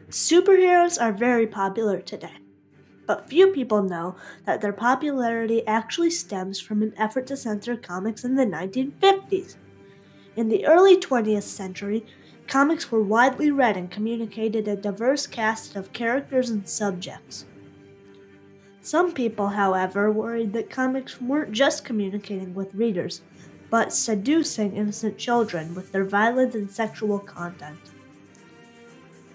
Superheroes are very popular today, but few people know that their popularity actually stems from an effort to censor comics in the 1950s. In the early 20th century, comics were widely read and communicated a diverse cast of characters and subjects. Some people, however, worried that comics weren't just communicating with readers, but seducing innocent children with their violent and sexual content.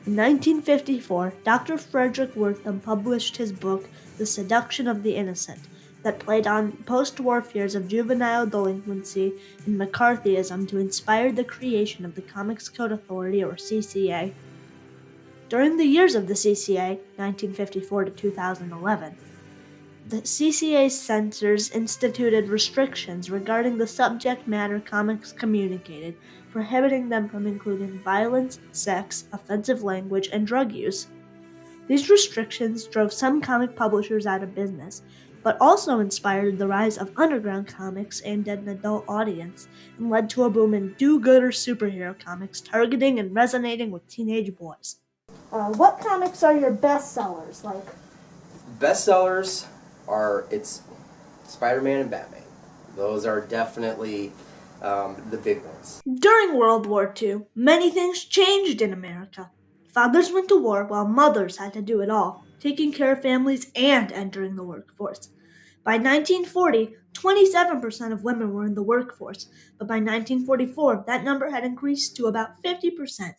In 1954, Dr. Frederick Wertham published his book, The Seduction of the Innocent, that played on post-war fears of juvenile delinquency and McCarthyism to inspire the creation of the Comics Code Authority, or CCA. During the years of the CCA, 1954 to 2011, the CCA's censors instituted restrictions regarding the subject matter comics communicated, prohibiting them from including violence, sex, offensive language, and drug use. These restrictions drove some comic publishers out of business, but also inspired the rise of underground comics aimed at an adult audience and led to a boom in do-gooder superhero comics targeting and resonating with teenage boys. What comics are your best sellers? Bestsellers are it's Spider-Man and Batman. Those are definitely the big ones. During World War II, many things changed in America. Fathers went to war while mothers had to do it all, taking care of families and entering the workforce. By 1940, 27% of women were in the workforce, but by 1944, that number had increased to about 50%.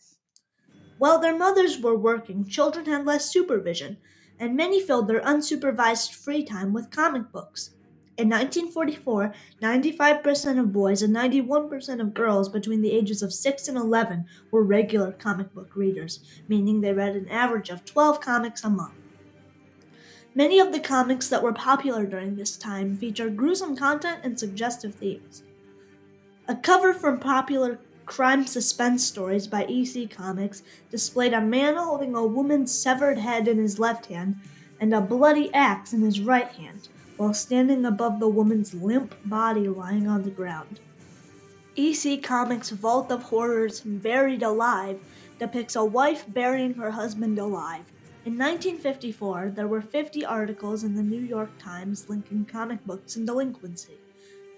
While their mothers were working, children had less supervision, and many filled their unsupervised free time with comic books. In 1944, 95% of boys and 91% of girls between the ages of 6 and 11 were regular comic book readers, meaning they read an average of 12 comics a month. Many of the comics that were popular during this time featured gruesome content and suggestive themes. A cover from popular crime suspense stories by EC Comics displayed a man holding a woman's severed head in his left hand and a bloody axe in his right hand, while standing above the woman's limp body lying on the ground. EC Comics' Vault of Horrors Buried Alive depicts a wife burying her husband alive. In 1954, there were 50 articles in the New York Times linking comic books and delinquency,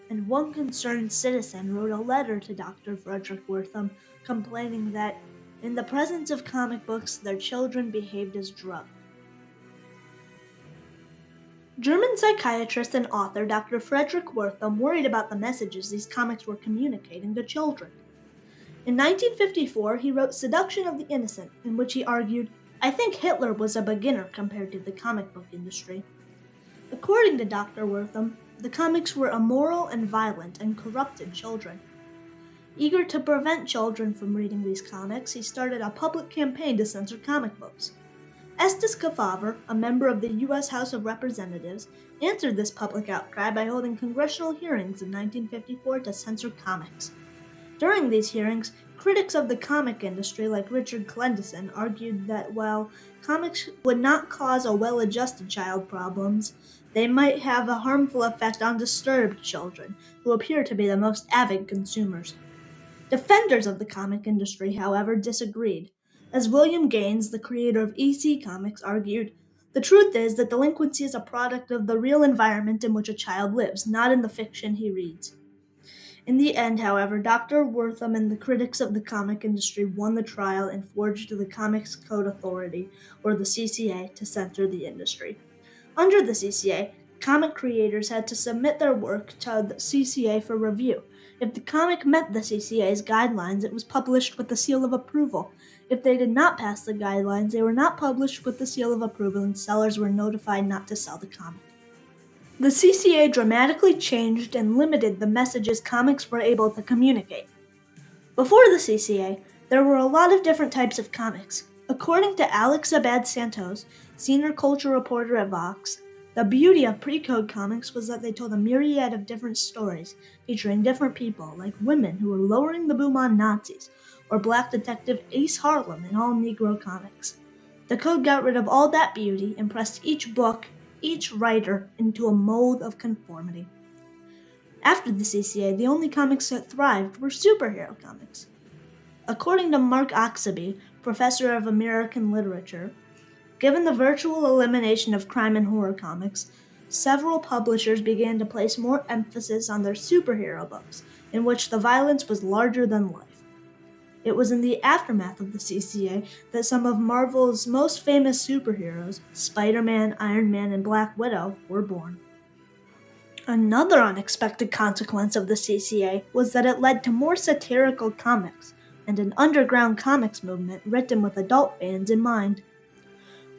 and one concerned citizen wrote a letter to Dr. Frederick Wertham complaining that, in the presence of comic books, their children behaved as drugs. German psychiatrist and author Dr. Frederick Wertham worried about the messages these comics were communicating to children. In 1954, he wrote Seduction of the Innocent, in which he argued, "I think Hitler was a beginner compared to the comic book industry." According to Dr. Wertham, the comics were immoral and violent and corrupted children. Eager to prevent children from reading these comics, he started a public campaign to censor comic books. Estes Kefauver, a member of the U.S. House of Representatives, answered this public outcry by holding congressional hearings in 1954 to censor comics. During these hearings, critics of the comic industry like Richard Clendeson argued that while comics would not cause a well-adjusted child problems, they might have a harmful effect on disturbed children, who appear to be the most avid consumers. Defenders of the comic industry, however, disagreed. As William Gaines, the creator of EC Comics, argued, "The truth is that delinquency is a product of the real environment in which a child lives, not in the fiction he reads." In the end, however, Dr. Wertham and the critics of the comic industry won the trial and forged the Comics Code Authority, or the CCA, to censor the industry. Under the CCA, comic creators had to submit their work to the CCA for review. If the comic met the CCA's guidelines, it was published with the seal of approval. If they did not pass the guidelines, they were not published with the seal of approval, and sellers were notified not to sell the comic. The CCA dramatically changed and limited the messages comics were able to communicate. Before the CCA, there were a lot of different types of comics. According to Alex Abad-Santos, senior culture reporter at Vox, the beauty of pre-code comics was that they told a myriad of different stories, featuring different people, like women who were lowering the boom on Nazis, or black detective Ace Harlem in all Negro comics. The code got rid of all that beauty and pressed each book, each writer, into a mold of conformity. After the CCA, the only comics that thrived were superhero comics. According to Mark Oxaby, professor of American literature. Given the virtual elimination of crime and horror comics, several publishers began to place more emphasis on their superhero books, in which the violence was larger than life. It was in the aftermath of the CCA that some of Marvel's most famous superheroes, Spider-Man, Iron Man, and Black Widow, were born. Another unexpected consequence of the CCA was that it led to more satirical comics and an underground comics movement written with adult fans in mind.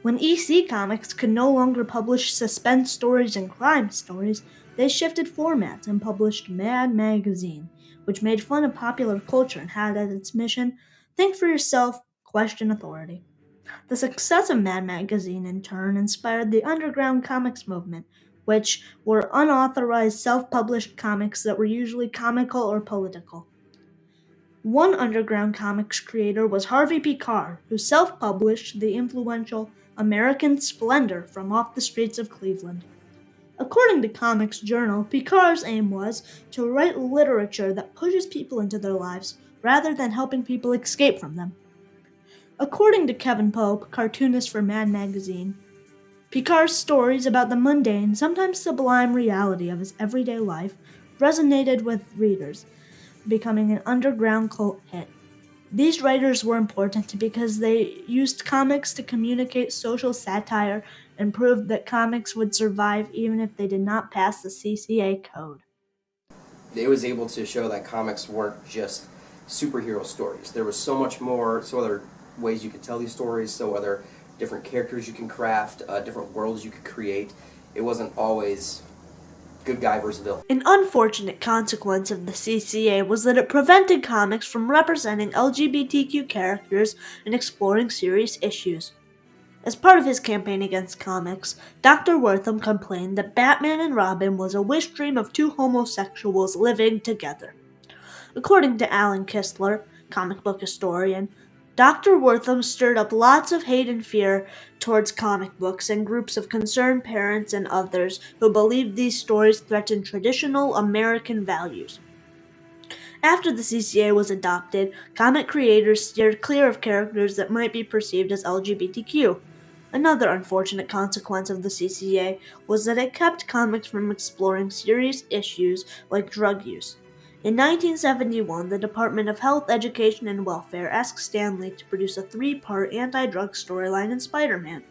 When EC Comics could no longer publish suspense stories and crime stories, they shifted formats and published Mad Magazine, which made fun of popular culture and had as its mission, think for yourself, question authority. The success of Mad Magazine, in turn, inspired the underground comics movement, which were unauthorized self-published comics that were usually comical or political. One underground comics creator was Harvey Picard, who self-published the influential American Splendor from off the streets of Cleveland. According to Comics Journal, Picard's aim was to write literature that pushes people into their lives rather than helping people escape from them. According to Kevin Pope, cartoonist for Mad Magazine, Picard's stories about the mundane, sometimes sublime reality of his everyday life resonated with readers, becoming an underground cult hit. These writers were important because they used comics to communicate social satire and proved that comics would survive even if they did not pass the CCA code. It was able to show that comics weren't just superhero stories. There was so much more, so other ways you could tell these stories, so other different characters you can craft, different worlds you could create. It wasn't always good guy versus villain. An unfortunate consequence of the CCA was that it prevented comics from representing LGBTQ characters and exploring serious issues. As part of his campaign against comics, Dr. Wortham complained that Batman and Robin was a wish dream of two homosexuals living together. According to Alan Kistler, comic book historian, Dr. Wortham stirred up lots of hate and fear towards comic books and groups of concerned parents and others who believed these stories threatened traditional American values. After the CCA was adopted, comic creators steered clear of characters that might be perceived as LGBTQ. Another unfortunate consequence of the CCA was that it kept comics from exploring serious issues like drug use. In 1971, the Department of Health, Education, and Welfare asked Stan Lee to produce a 3-part anti-drug storyline in Spider-Man.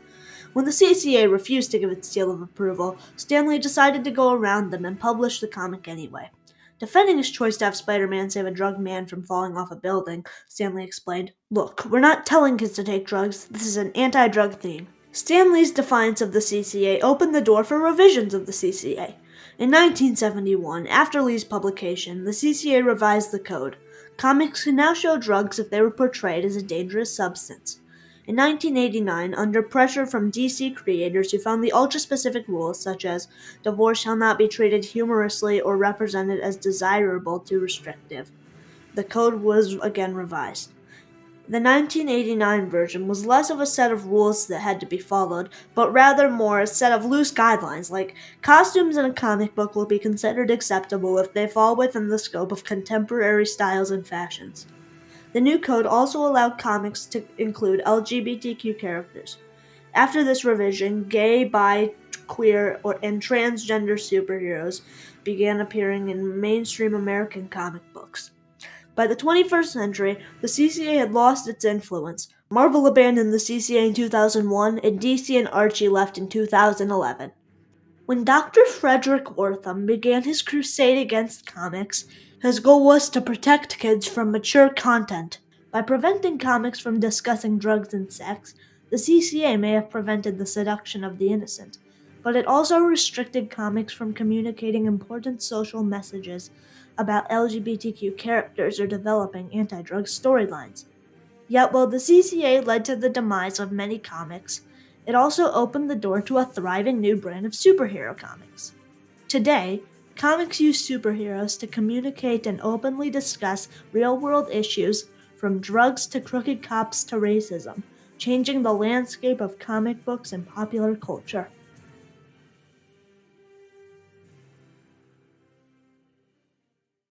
When the CCA refused to give its seal of approval, Stan Lee decided to go around them and publish the comic anyway. Defending his choice to have Spider-Man save a drug man from falling off a building, Stan Lee explained, "Look, we're not telling kids to take drugs. This is an anti-drug theme." Stan Lee's defiance of the CCA opened the door for revisions of the CCA. In 1971, after Lee's publication, the CCA revised the code. Comics could now show drugs if they were portrayed as a dangerous substance. In 1989, under pressure from DC creators who found the ultra-specific rules such as divorce shall not be treated humorously or represented as desirable too restrictive, the code was again revised. The 1989 version was less of a set of rules that had to be followed, but rather more a set of loose guidelines, like costumes in a comic book will be considered acceptable if they fall within the scope of contemporary styles and fashions. The new code also allowed comics to include LGBTQ characters. After this revision, gay, bi, queer, and transgender superheroes began appearing in mainstream American comic books. By the 21st century, the CCA had lost its influence. Marvel abandoned the CCA in 2001, and DC and Archie left in 2011. When Dr. Frederick Wortham began his crusade against comics, his goal was to protect kids from mature content. By preventing comics from discussing drugs and sex, the CCA may have prevented the seduction of the innocent, but it also restricted comics from communicating important social messages about LGBTQ characters or developing anti-drug storylines. Yet while the CCA led to the demise of many comics, it also opened the door to a thriving new brand of superhero comics. Today, comics use superheroes to communicate and openly discuss real-world issues from drugs to crooked cops to racism, changing the landscape of comic books and popular culture.